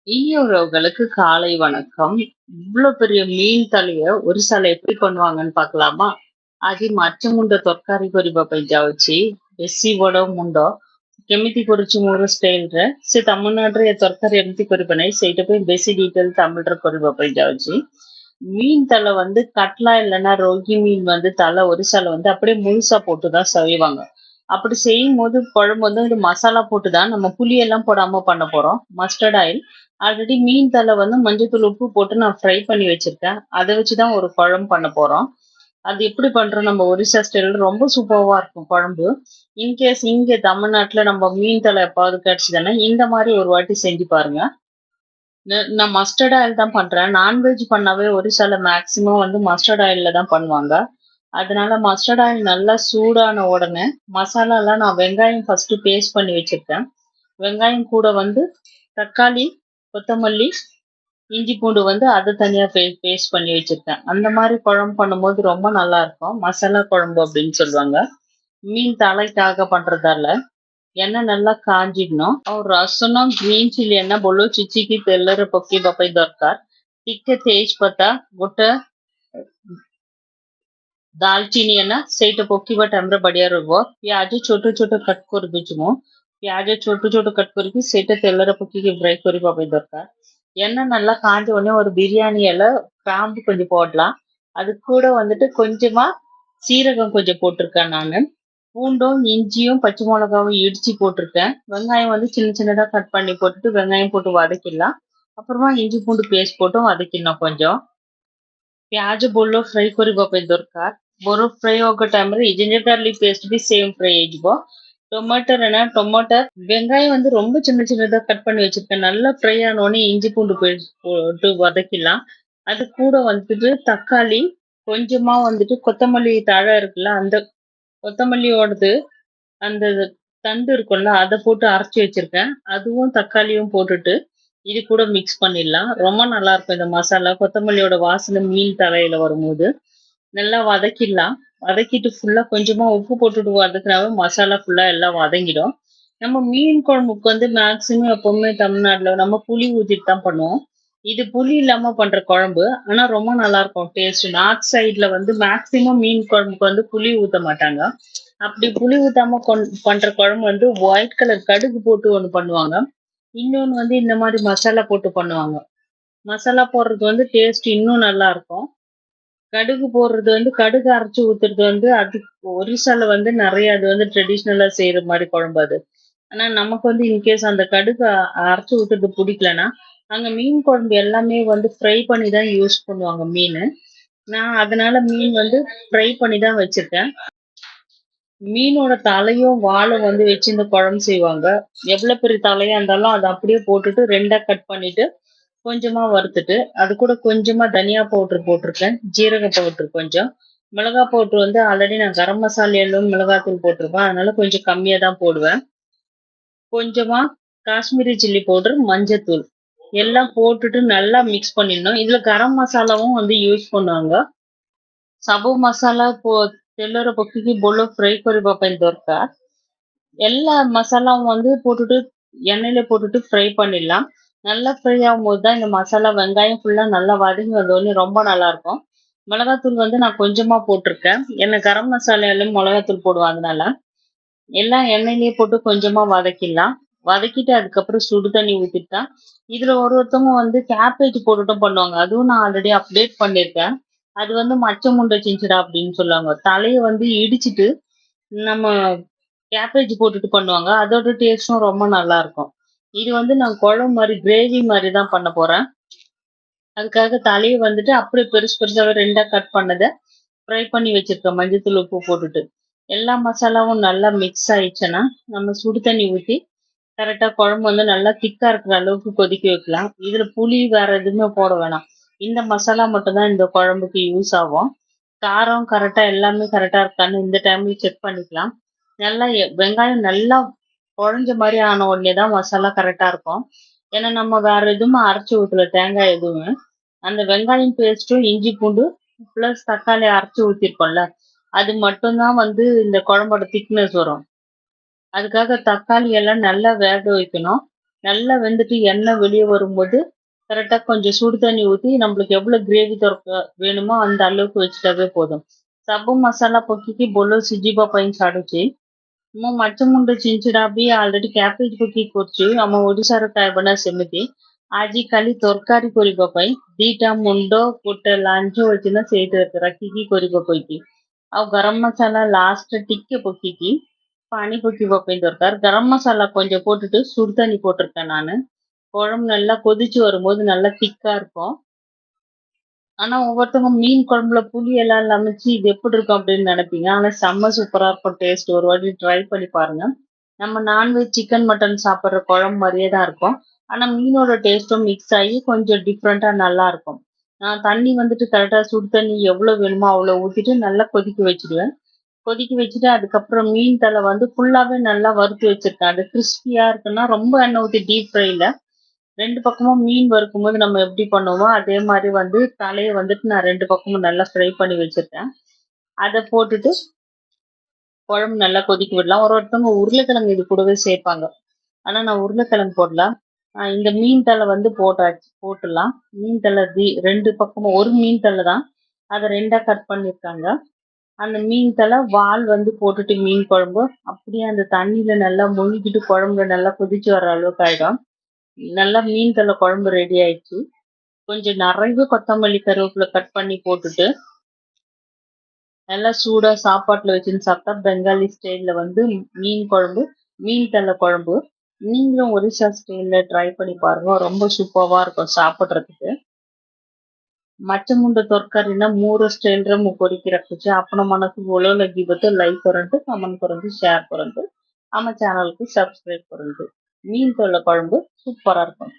இனிய உறவுகளுக்கு காலை வணக்கம். இவ்ளோ பெரிய மீன் தலைய ఒరిస్సాలో எப்படி பண்ணுவாங்கன்னு பார்க்கலாమా? ଆଜି ମାଛ ମୁଣ୍ଡ ତରକାରୀ କରିବା ପାଇଁ ଯାଉଛି। ବେଶୀ ବଡ ମୁଣ୍ଡ କେମିତି କରୁଛି ମୋର ଷ୍ଟାଇଲରେ ସେ ତାମିଲନାଡୁରେ ଏ ତରକାରୀ ଏମିତି କରିବ ନାହିଁ ସେଇଟା ପାଇଁ ବେଶୀ ଡିଟେଲ தமிழ்ல କରିବା ପାଇଁ ଯାଉଛି। மீன் தலை வந்து கட்லா இல்லைன்னா ரோகி மீன் வந்து தலை ஒரிசால வந்து அப்படியே முழுசா போட்டு தான் செய்வாங்க. அப்படி செய்யும் போது குழம்பு வந்து இது மசாலா போட்டு தான் நம்ம புளி எல்லாம் போடாம பண்ண போறோம். மஸ்டர்ட் ஆயில் ஆல்ரெடி மீன் தலை வந்து மஞ்சத்தூள் உப்பு போட்டு நான் ஃப்ரை பண்ணி வச்சிருக்கேன். அதை வச்சுதான் ஒரு குழம்பு பண்ண போறோம். அது எப்படி பண்றோம் நம்ம ஒரிசா ஸ்டைல் ரொம்ப சூப்பர்வா இருக்கும் குழம்பு. இன்கேஸ் இங்க தமிழ்நாட்டுல நம்ம மீன் தலை எப்பாவது கிடைச்சதுன்னா இந்த மாதிரி ஒரு வாட்டி செஞ்சு பாருங்க. நான் மஸ்டர்ட் ஆயில் தான் பண்றேன். நான்வெஜ் பண்ணாவே ஒரிசால மேக்ஸிமம் வந்து மஸ்டர்ட் ஆயில்ல தான் பண்ணுவாங்க. அதனால மஸ்டர்ட் ஆயில் நல்லா சூடான உடனே மசாலாலாம் நான் வெங்காயம் ஃபர்ஸ்ட் பேஸ்ட் பண்ணி வச்சிருக்கேன். வெங்காயம் கூட வந்து தக்காளி, கொத்தமல்லி, இஞ்சி பூண்டு வந்து அதை தனியா பேஸ்ட் பண்ணி வச்சிருக்கேன். அந்த மாதிரி குழம்பு பண்ணும்போது ரொம்ப நல்லா இருக்கும். மசாலா குழம்பு அப்படின்னு சொல்லுவாங்க. மீன் தலைக்காக பண்றதால எண்ணெய் நல்லா କାଞ୍ଜିିଡିନ ଆଉ ରସୁଣ ଗ୍ରୀନ ଚିଲି ଏନା ବୋଲ ଚିଚିକି ତେଲରେ ପକେଇବା ପାଇଁ ଦରକାର। ଟିକେ ତେଜପତା ଗୋଟେ दालचीनी है ना ସେଇଟା ପକେଇବା ଟାଇମରେ ବଢିଆ ରହିବ। ପିଆଜ ଛୋଟ ଛୋଟ କଟ୍ କରିଦେଉଛି ମୁଁ। ପିଆଜ ଛୋଟ ଛୋଟ କଟ୍ କରିକି ସେଇଟା ତେଲରେ ପକେଇକି ஃப்ரை କରିବା ପାଇଁ ଦରକାର। எண்ணெய் நல்லா காஞ்ச உடனே ஒரு பிரியாணி இலை கிராம்பு கொஞ்சம் போடலாம்। அது கூட வந்துட்டு கொஞ்சமா சீரகம் கொஞ்சம் போட்டிருக்கேன் நானு। பூண்டும் இஞ்சியும் பச்சை மிளகாவும் இடிச்சு போட்டிருக்கேன்। வெங்காயம் வந்து சின்ன சின்னதா கட் பண்ணி போட்டுட்டு வெங்காயம் போட்டு வதக்கிடலாம்। அப்புறமா இஞ்சி பூண்டு பேஸ்ட் போட்டும் வதக்கிடணும் கொஞ்சம்। ପିଆଜ ଭଲ ଫ୍ରାଏ କରିବା ପାଇଁ ଦରକାର। ମୋର ଫ୍ରାଏ ହବା ଟାଇମରେ ଜିଞ୍ଜର ଗାର୍ଲିକ பேஸ்ட் ବି சேம் ஃப்ரை ஆயிடுவோம்। டொமேட்டோ வெங்காயம் வந்து ரொம்ப சின்ன சின்னதா கட் பண்ணி வச்சிருக்கேன்। நல்லா ஃப்ரை ஆனோடனே இஞ்சி பூண்டு பேஸ்ட் போட்டு வதக்கிடலாம்। அது கூட வந்துட்டு தக்காளி கொஞ்சமா வந்துட்டு கொத்தமல்லி தழை இருக்குல்ல அந்த கொத்தமல்லியோடது அந்த தண்டு இருக்கும்ல அதை போட்டு அரைச்சி வச்சிருக்கேன்। அதுவும் தக்காளியும் போட்டுட்டு இது கூட மிக்ஸ் பண்ணிடலாம்। ரொம்ப நல்லா இருக்கும் இந்த மசாலா கொத்தமல்லியோட வாசனை மீன் தலையில வரும்போது நல்லா வதக்கிடலாம்। வதக்கிட்டு ஃபுல்லா கொஞ்சமா உப்பு போட்டுட்டு வதக்குனாவே மசாலா ஃபுல்லா எல்லாம் வதங்கிடும்। நம்ம மீன் குழம்புக்கு வந்து மேக்சிமம் எப்பவுமே தமிழ்நாட்டுல நம்ம புளி ஊத்திட்டு தான் பண்ணுவோம்। இது புளி இல்லாம பண்ற குழம்பு ஆனா ரொம்ப நல்லா இருக்கும் டேஸ்ட்। நார்த் சைட்ல வந்து மேக்சிமம் மீன் குழம்புக்கு வந்து புளி ஊத்த மாட்டாங்க। அப்படி புளி ஊத்தாம பண்ற குழம்பு வந்து ஒயிட் கலர் கடுகு போட்டு ஒண்ணு பண்ணுவாங்க। இன்னொன்னு வந்து இந்த மாதிரி மசாலா போட்டு பண்ணுவாங்க। மசாலா போடுறது வந்து டேஸ்ட் இன்னும் நல்லா இருக்கும்। கடுகு போடுறது வந்து கடுகு அரைச்சு ஊத்துறது வந்து அது ஒரிசால வந்து நிறைய அது வந்து ட்ரெடிஷ்னலா செய்யற மாதிரி குழம்பு அது। ஆனா நமக்கு வந்து இன்கேஸ் அந்த கடுகு அரைச்சு ஊத்துறது பிடிக்கலன்னா அங்க மீன் குழம்பு எல்லாமே வந்து ஃப்ரை பண்ணி தான் யூஸ் பண்ணுவாங்க மீன்। நான் அதனால மீன் வந்து ஃப்ரை பண்ணி தான் வச்சிருக்கேன்। மீனோட தலையும் வாலும் வந்து வச்சு இந்த குழம்பு செய்வாங்க। எவ்வளவு பெரிய தலையா இருந்தாலும் அதை அப்படியே போட்டுட்டு ரெண்டா கட் பண்ணிட்டு கொஞ்சமா வறுத்துட்டு அது கூட கொஞ்சமா தனியா பவுடர் போட்டிருக்கேன், ஜீரக பவுடர் கொஞ்சம், மிளகாய் பவுடர் வந்து ஆல்ரெடி நான் கரம் மசாலையிலும் மிளகாத்தூள் போட்டிருப்பேன் அதனால கொஞ்சம் கம்மியா தான் போடுவேன்। கொஞ்சமா காஷ்மீரி சில்லி பவுடர், மஞ்சத்தூள் எல்லாம் போட்டுட்டு நல்லா மிக்ஸ் பண்ணிடணும்। இதுல கரம் மசாலாவும் வந்து யூஸ் பண்ணுவாங்க। ସବୁ ମସଲା ତେଲରେ ପକେଇକି ଭଲ ஃப்ரை କରିବା ପାଇଁ ଦରକାର। எல்லா மசாலாவும் வந்து போட்டுட்டு எண்ணெயில போட்டுட்டு ஃப்ரை பண்ணிடலாம்। நல்லா ஃப்ரை ஆகும்போது தான் இந்த மசாலா வெங்காயம் ஃபுல்லா நல்லா வதங்கி வந்தோடனே ரொம்ப நல்லா இருக்கும்। மிளகாத்தூள் வந்து நான் கொஞ்சமா போட்டிருக்கேன்। என்ன கரம் மசாலாலும் மிளகாத்தூள் போடுவேன் அதனால எல்லாம் எண்ணெயிலேயே போட்டு கொஞ்சமா வதக்கிடலாம்। வதக்கிட்டு அதுக்கப்புறம் சுடு தண்ணி ஊத்திட்டா இதுல ஒருத்தவங்க வந்து கேபேஜ் போட்டுட்டும் பண்ணுவாங்க। அதுவும் நான் ஆல்ரெடி அப்டேட் பண்ணிருக்கேன்। அது வந்து மச்ச முண்டை சிஞ்சடா அப்படின்னு சொல்லுவாங்க। தலையை வந்து இடிச்சிட்டு நம்ம கேபேஜ் போட்டுட்டு பண்ணுவாங்க। அதோட டேஸ்டும் ரொம்ப நல்லா இருக்கும்। இது வந்து நான் குழம்பு மாதிரி கிரேவி மாதிரி தான் பண்ண போறேன்। அதுக்காக தலையை வந்துட்டு அப்படியே பெருசு பெருசாவே ரெண்டா கட் பண்ணதை ஃப்ரை பண்ணி வச்சிருக்கேன் மஞ்சத்தூள் உப்பு போட்டுட்டு। எல்லா மசாலாவும் நல்லா மிக்ஸ் ஆயிடுச்சுன்னா நம்ம சுடு தண்ணி ஊற்றி கரெக்டா குழம்பு வந்து நல்லா திக்கா இருக்கிற அளவுக்கு கொதிக்க வைக்கலாம்। இதுல புளி வேற எதுவுமே போட வேணாம்। இந்த மசாலா மட்டும்தான் இந்த குழம்புக்கு யூஸ் ஆகும்। காரம் கரெக்டா எல்லாமே கரெக்டா இருக்கான்னு இந்த டைம்ல செக் பண்ணிக்கலாம்। நல்லா வெங்காயம் நல்லா குழஞ்ச மாதிரி ஆன உடனே தான் மசாலா கரெக்டா இருக்கும்। ஏன்னா நம்ம வேற எதுவுமே அரைச்சி ஊத்தல தேங்காய் எதுவுமே। அந்த வெங்காயம் பேஸ்ட்டும் இஞ்சி பூண்டு பிளஸ் தக்காளி அரைச்சி ஊத்திருக்கோம்ல அது மட்டும்தான் வந்து இந்த குழம்போட திக்னஸ் வரும்। அதுக்காக தக்காளி எல்லாம் நல்லா வேக வைக்கணும்। நல்லா வெந்துட்டு எண்ணெய் வெளியே வரும்போது கரெக்டா கொஞ்சம் சுடு தண்ணி ஊத்தி நம்மளுக்கு எவ்வளவு கிரேவி வேணுமோ அந்த அளவுக்கு வச்சுட்டாவே போதும். ସବୁ ମସଲା ପକେଇକି ଭଲ ସିଝିବା ପାଇଁ ଛାଡୁଛି। ମୁଁ ମାଛ ମୁଣ୍ଡ ଛିଞ୍ଚଡା ବି ଅଲରେଡି କ୍ୟାପେଜ ପକେଇକି କରୁଛି। ଆମ ଓଡିଶାର ଖାଇବା ନା ସେମିତି। ଆଜି ଖାଲି ତରକାରୀ କରିବା ପାଇଁ ଦିଟା ମୁଣ୍ଡ ଗୋଟେ ଲାଞ୍ଜ ଅଛି ନା ସେଇଟା ରଖିକି କରିବା କହିକି। ଆଉ ଗରମ ମସଲା ଲାଷ୍ଟ ଟିକେ ପକେଇକି ପାଣି பக்கிவா போய் தரக்கார் கரம் மசாலா கொஞ்சம் போட்டுட்டு சுடு தண்ணி போட்டிருக்கேன் நானு குழம்பு நல்லா கொதிச்சு வரும்போது நல்லா திக்கா இருக்கும். ஆனா ஒவ்வொருத்தவங்க மீன் குழம்புல புளி எல்லாம் இல்லாம ச்சீ இது எப்படி இருக்கும் அப்படின்னு நினைப்பீங்க. ஆனா செம்ம சூப்பரா இருக்கும் டேஸ்ட். ஒரு வாட்டி ட்ரை பண்ணி பாருங்க. நம்ம நான்வெஜ் சிக்கன் மட்டன் சாப்பிட்ற குழம்பு மாதிரியே தான் இருக்கும். ஆனா மீனோட டேஸ்ட்டும் மிக்ஸ் ஆகி கொஞ்சம் டிஃப்ரெண்டா நல்லா இருக்கும். நான் தண்ணி வந்துட்டு கரெக்டா சுடு தண்ணி எவ்வளவு வேணுமோ அவ்வளவு ஊத்திட்டு நல்லா கொதிக்க வச்சிடுவேன். கொதிக்க வச்சுட்டு அதுக்கப்புறம் மீன் தலை வந்து ஃபுல்லாவே நல்லா வறுத்து வச்சிருக்கேன். அது கிறிஸ்பியா இருக்குன்னா ரொம்ப எண்ணெய் ஊத்தி டீப் ஃப்ரைல 2 பக்கமும் மீன் வறுக்கும்போது நம்ம எப்படி பண்ணுவோமோ அதே மாதிரி வந்து தலையை வந்துட்டு நான் 2 பக்கமும் நல்லா ஃப்ரை பண்ணி வச்சிருக்கேன். அதை போட்டுட்டு குழம்பு நல்லா கொதிக்க விடலாம். ஒருத்தவங்க உருளைக்கிழங்கு இது கூடவே சேர்ப்பாங்க. ஆனா நான் உருளைக்கிழங்கு போடல. இந்த மீன் தலை வந்து போட்டுடலாம். மீன் தலை 2 பக்கமும் ஒரு மீன் தலை தான். அதை 2ஆ கட் பண்ணிருக்காங்க. அந்த மீன் தலை வால் வந்து போட்டுட்டு மீன் குழம்பு அப்படியே அந்த தண்ணியில நல்லா முழுகிட்டு குழம்புல நல்லா கொதிச்சு வர அளவுக்கு ஆயிடும். நல்லா மீன் தலை குழம்பு ரெடி ஆயிடுச்சு. கொஞ்சம் நிறைய கொத்தமல்லி கருவேப்பிலை கட் பண்ணி போட்டுட்டு நல்லா சூடா சாப்பாட்டுல வச்சுன்னு சாப்பிட்டா பெங்காலி ஸ்டைல்ல வந்து மீன் குழம்பு, மீன் தலை குழம்பு. நீங்களும் ஒரிசா ஸ்டைல்ல ட்ரை பண்ணி பாருங்க. ரொம்ப சூப்பரா இருக்கும் சாப்பிட்றதுக்கு. ମାଛ ମୁଣ୍ଡ ତରକାରୀ ନା ମୋର ଷ୍ଟାଇଲରେ ମୁଁ କରିକି ରଖୁଛି। ଆପଣମାନଙ୍କୁ ଭଲ ଲାଗିବ ତ ଲାଇକ୍ କରନ୍ତୁ, କମେଣ୍ଟ କରନ୍ତୁ, ସେୟାର କରନ୍ତୁ, ଆମ ଚ୍ୟାନେଲକୁ ସବସ୍କ୍ରାଇବ କରନ୍ତୁ। மீன் தொல்லை குழம்பு சூப்பரா இருக்கும்।